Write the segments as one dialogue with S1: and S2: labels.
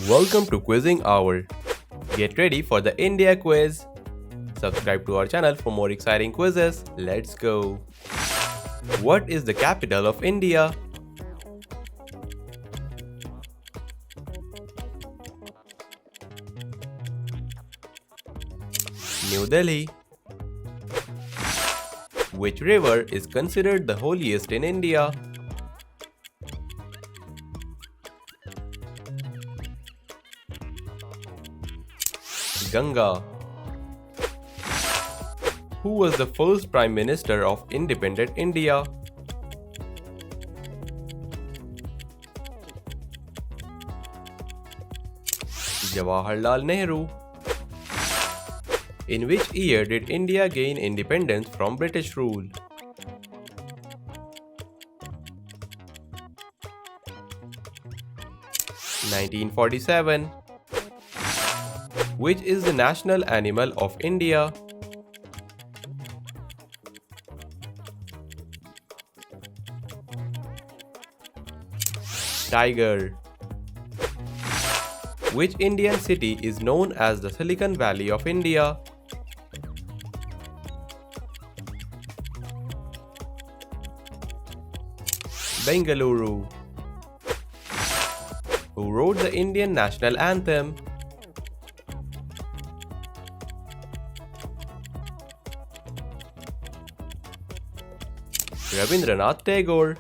S1: Welcome to Quizzing Hour. Get ready for the India quiz. Subscribe to our channel for more exciting quizzes. Let's go. What is the capital of India? New Delhi. Which river is considered the holiest in India? Ganga. Who was the first Prime Minister of independent India? Jawaharlal Nehru. In which year did India gain independence from British rule? (1947). Which is the national animal of India? Tiger. Which Indian city is known as the Silicon Valley of India? Bengaluru. Who wrote the Indian national anthem? Rabindranath Tagore.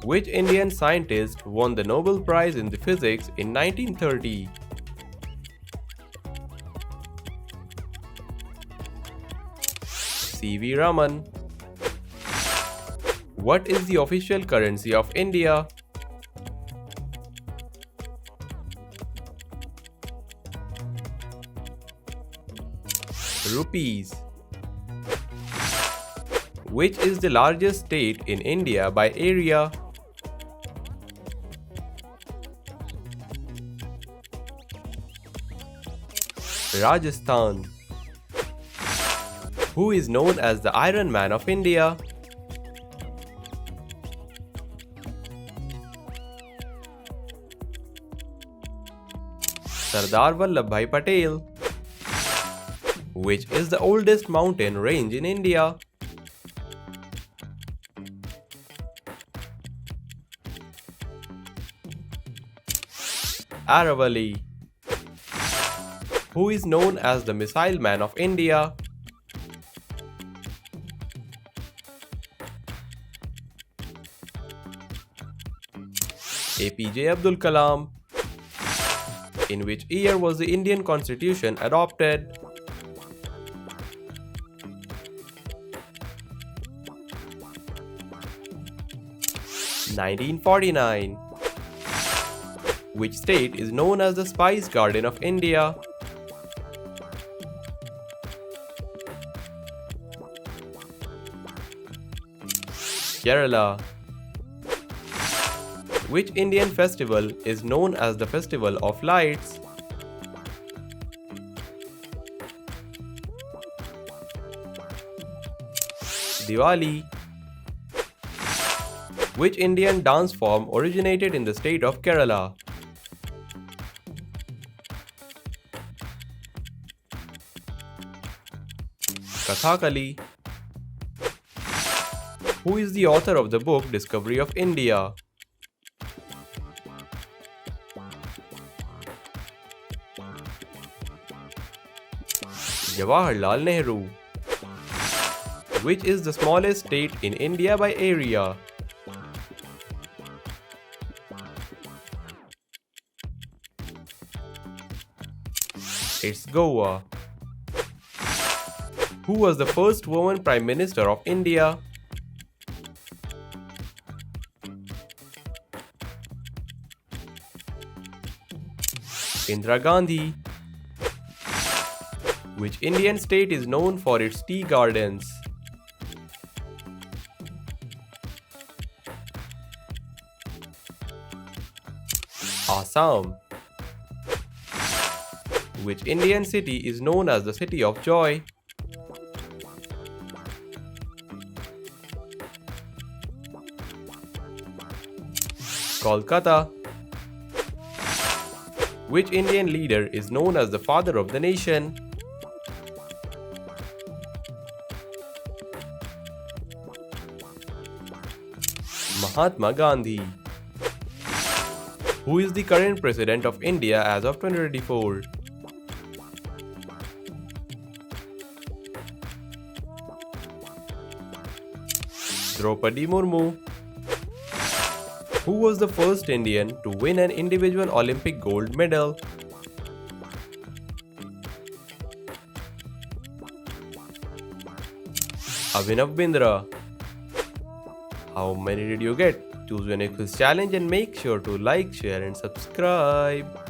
S1: Which Indian scientist won the Nobel Prize in Physics in 1930? C.V. Raman. What is the official currency of India? Rupees. Which is the largest state in India by area? Rajasthan. Who is known as the Iron Man of India? Sardar Vallabhbhai Patel. Which is the oldest mountain range in India? Aravalli. Who is known as the Missile Man of India? APJ Abdul Kalam. In which year was the Indian Constitution adopted? (1949). Which state is known as the Spice Garden of India? Kerala. Which Indian festival is known as the Festival of Lights? Diwali. Which Indian dance form originated in the state of Kerala? Kathakali. Who is the author of the book Discovery of India? Jawaharlal Nehru. Which is the smallest state in India by area? It's Goa. Who was the first woman Prime Minister of India? Indira Gandhi. Which Indian state is known for its tea gardens? Assam. Which Indian city is known as the City of Joy? Kolkata. Which Indian leader is known as the father of the nation? Mahatma Gandhi. Who is the current president of India as of 2024? Draupadi Murmu. Who was the first Indian to win an individual Olympic gold medal? Abhinav Bindra. How many did you get? Choose your next quiz challenge and make sure to like, share and subscribe.